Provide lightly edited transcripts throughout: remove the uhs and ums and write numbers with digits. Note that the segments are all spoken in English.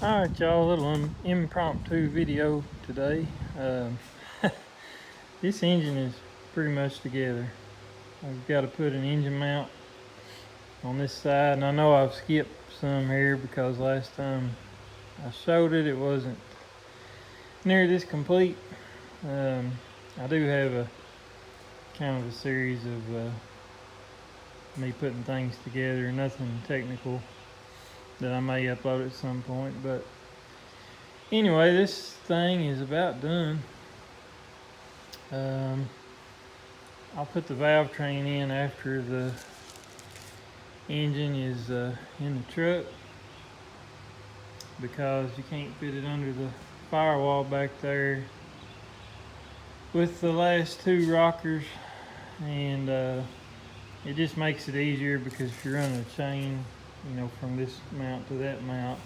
Alright y'all, a little impromptu video today. This engine is pretty much together. I've got to put an engine mount on this side, and I know I've skipped some here because last time I showed it, it wasn't near this complete. I do have a kind of a series of me putting things together, nothing technical that I may upload at some point, but anyway, this thing is about done. I'll put the valve train in after the engine is in the truck, because you can't fit it under the firewall back there with the last two rockers, and it just makes it easier because if you're running a chain, from this mount to that mount,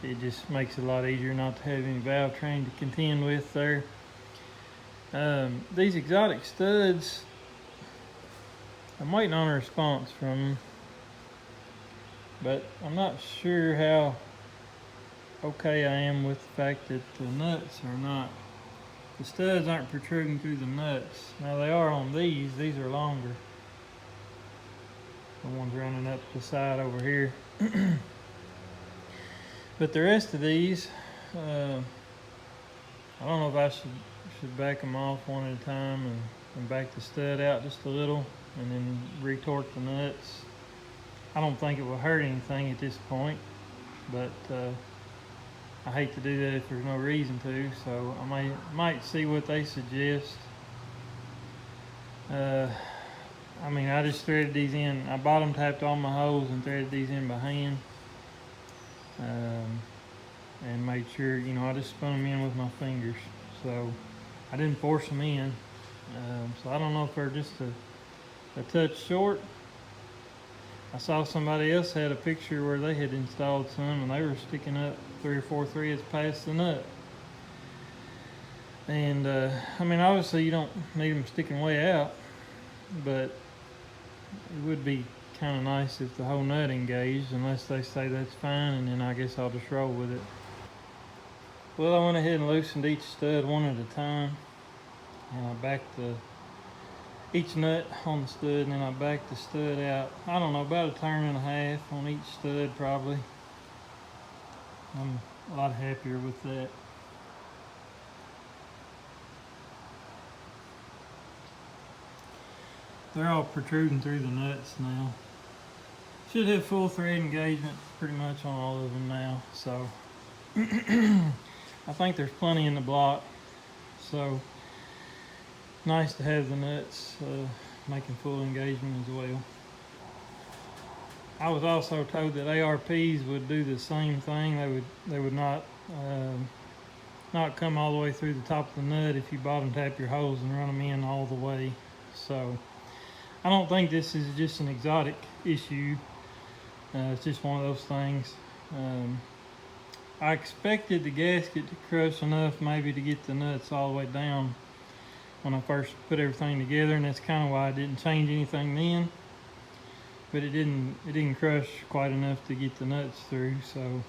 it just makes it a lot easier not to have any valve train to contend with there. These Xotic studs, I'm waiting on a response from them, but I'm not sure how okay I am with the fact that the nuts are not, the studs aren't protruding through the nuts. Now they are on these are longer. The ones running up the side over here. But the rest of these, I don't know if I should back them off one at a time and back the stud out just a little and then retorque the nuts. I don't think it will hurt anything at this point, but I hate to do that if there's no reason to, so I might see what they suggest. I just threaded these in. I bottom tapped all my holes and threaded these in by hand, and made sure, I just spun them in with my fingers, so I didn't force them in. So I don't know if they're just a touch short. I saw somebody else had a picture where they had installed some and they were sticking up 3 or 4 threads past the nut. And obviously you don't need them sticking way out, but it would be kind of nice if the whole nut engaged, unless they say that's fine, and then I guess I'll just roll with it. Well, I went ahead and loosened each stud one at a time, and I backed each nut on the stud, and then I backed the stud out, I don't know, about a turn and a half on each stud probably. I'm a lot happier with that. They're all protruding through the nuts now. Should have full thread engagement pretty much on all of them now, so I think there's plenty in the block, so nice to have the nuts making full engagement as well. I was also told that ARPs would do the same thing. They would not come all the way through the top of the nut if you bottom tap your holes and run them in all the way. So I don't think this is just an Xotic issue. It's just one of those things. I expected the gasket to crush enough maybe to get the nuts all the way down when I first put everything together, and that's kind of why I didn't change anything then. But it didn't crush quite enough to get the nuts through. So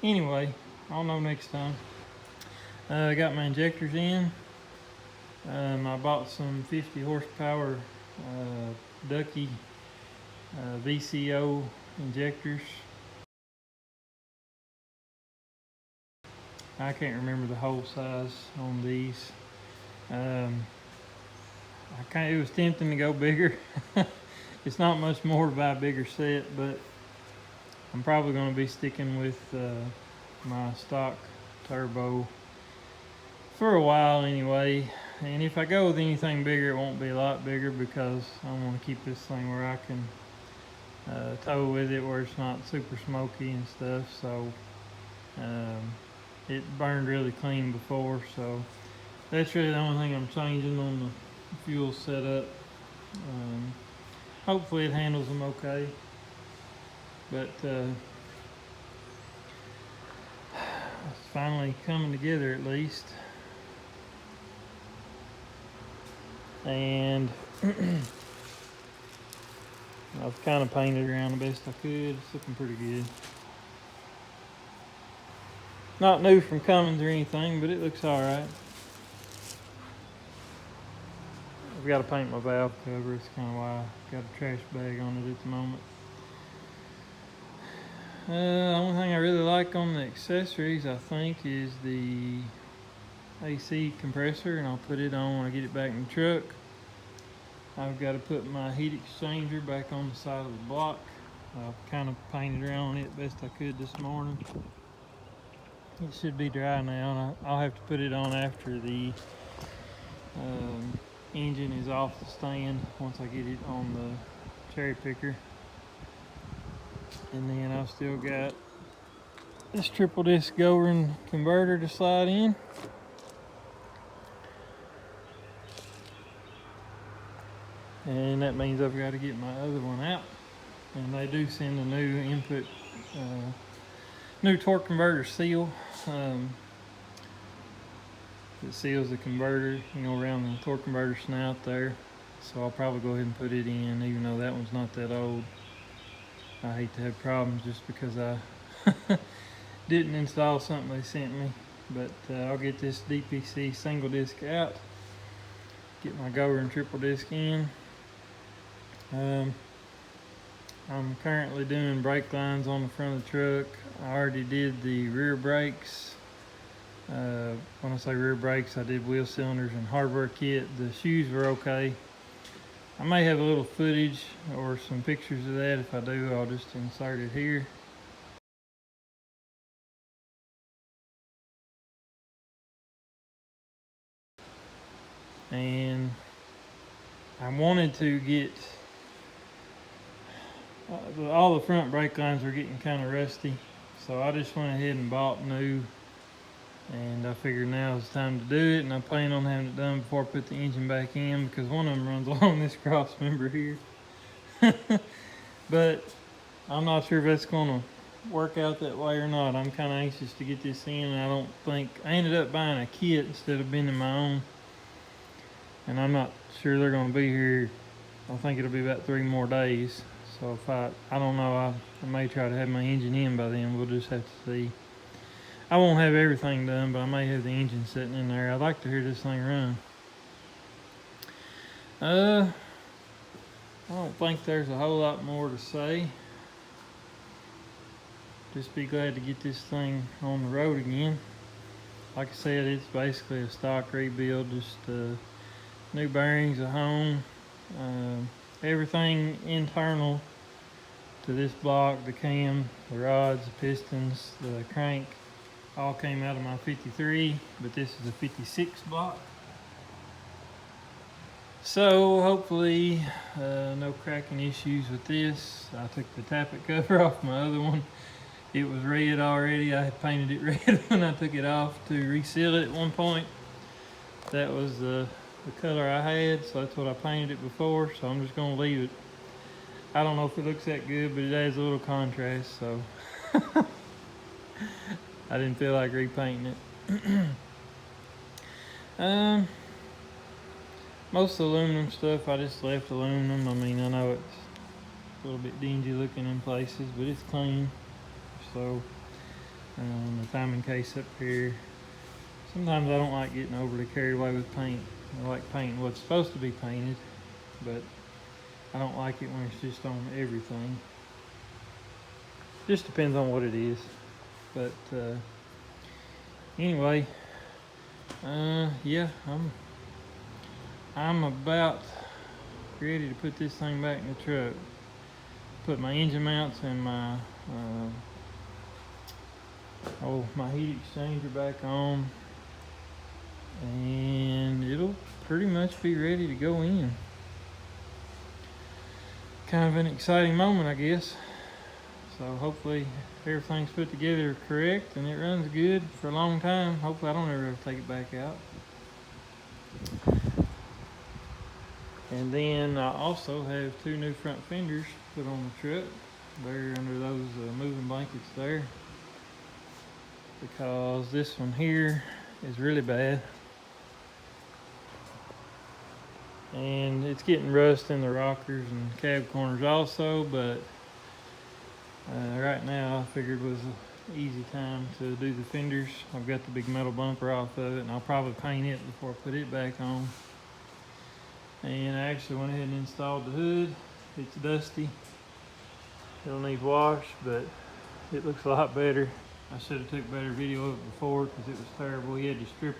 anyway, I'll know next time. I got my injectors in. I bought some 50 horsepower Ducky VCO injectors. I can't remember the hole size on these. It was tempting to go bigger. It's not much more to buy a bigger set, but I'm probably going to be sticking with my stock turbo for a while anyway. And if I go with anything bigger, it won't be a lot bigger, because I want to keep this thing where I can tow with it, where it's not super smoky and stuff. So it burned really clean before, so that's really the only thing I'm changing on the fuel setup. Hopefully it handles them okay, but it's finally coming together at least. And I've kind of painted around the best I could. It's looking pretty good. Not new from Cummins or anything, but it looks all right. I've got to paint my valve cover. It's kind of why I got a trash bag on it at the moment. The only thing I really like on the accessories, I think, is the AC compressor, and I'll put it on when I get it back in the truck. I've got to put my heat exchanger back on the side of the block. I've kind of painted around it best I could this morning. It should be dry now, and I'll have to put it on after the engine is off the stand, once I get it on the cherry picker. And then I've still got this triple disc Govern converter to slide in. And that means I've got to get my other one out. And they do send a new input, new torque converter seal. It seals the converter, you know, around the torque converter snout there. So I'll probably go ahead and put it in, even though that one's not that old. I hate to have problems just because I didn't install something they sent me. But I'll get this DPC single disc out, get my Govern triple disc in. I'm currently doing brake lines on the front of the truck. I already did the rear brakes. When I say rear brakes, I did wheel cylinders and hardware kit. The shoes were okay. I may have a little footage or some pictures of that. If I do, I'll just insert it here. And I wanted to get all the front brake lines were getting kind of rusty, so I just went ahead and bought new, and I figured now is the time to do it, and I plan on having it done before I put the engine back in, because one of them runs along this cross member here. But I'm not sure if that's going to work out that way or not. I'm kind of anxious to get this in, and I ended up buying a kit instead of bending my own, and I'm not sure they're going to be here. I think it'll be about 3 more days. So if I don't know, I may try to have my engine in by then. We'll just have to see. I won't have everything done, but I may have the engine sitting in there. I'd like to hear this thing run. I don't think there's a whole lot more to say. Just be glad to get this thing on the road again. Like I said, it's basically a stock rebuild, just new bearings at home. Everything internal to this block, the cam, the rods, the pistons, the crank, all came out of my 53, but this is a 56 block. So hopefully no cracking issues with this. I took the tappet cover off my other one. It was red already. I had painted it red when I took it off to reseal it at one point. That was the color I had, so that's what I painted it before, so I'm just going to leave it. I don't know if it looks that good, but it adds a little contrast, so I didn't feel like repainting it. Most of the aluminum stuff I just left aluminum. I mean, I know it's a little bit dingy looking in places, but it's clean. So the timing case up here, sometimes I don't like getting overly carried away with paint. I like painting what's supposed to be painted, but I don't like it when it's just on everything. Just depends on what it is. But anyway, yeah, I'm about ready to put this thing back in the truck. Put my engine mounts and my my heat exchanger back on, and it'll pretty much be ready to go in. Kind of an exciting moment, I guess. So hopefully everything's put together correct and it runs good for a long time. Hopefully I don't ever have to take it back out. And then I also have 2 new front fenders put on the truck. They're under those moving blankets there, because this one here is really bad. And it's getting rust in the rockers and cab corners also, but right now I figured was easy time to do the fenders. I've got the big metal bumper off of it, and I'll probably paint it before I put it back on. And I actually went ahead and installed the hood. It's dusty. It'll need wash, but it looks a lot better. I should have took better video of it before because it was terrible. He had to strip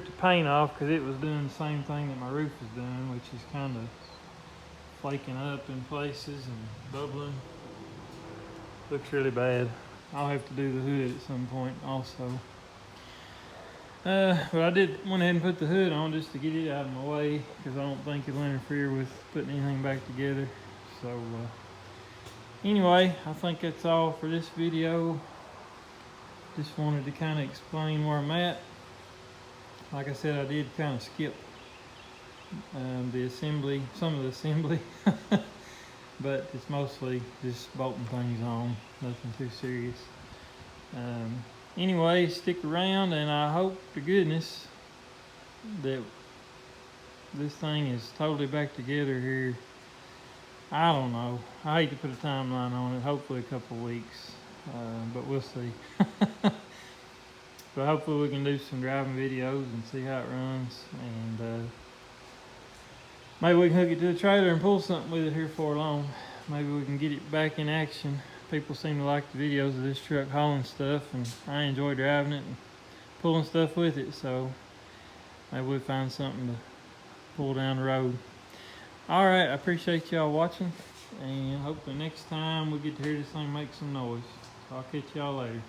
the paint off because it was doing the same thing that my roof is doing, which is kind of flaking up in places and bubbling. Looks really bad. I'll have to do the hood at some point also. But I went ahead and put the hood on just to get it out of my way because I don't think it'll interfere with putting anything back together. So anyway, I think that's all for this video. Just wanted to kind of explain where I'm at. Like I said, I did kind of skip the assembly, some of the assembly, but it's mostly just bolting things on, nothing too serious. Anyway, stick around, and I hope to goodness that this thing is totally back together here. I don't know. I hate to put a timeline on it. Hopefully a couple of weeks, but we'll see. But hopefully we can do some driving videos and see how it runs, and maybe we can hook it to the trailer and pull something with it here for long. Maybe we can get it back in action. People seem to like the videos of this truck hauling stuff, and I enjoy driving it and pulling stuff with it, so maybe we'll find something to pull down the road. Alright, I appreciate y'all watching, and hopefully next time we get to hear this thing make some noise. So I'll catch y'all later.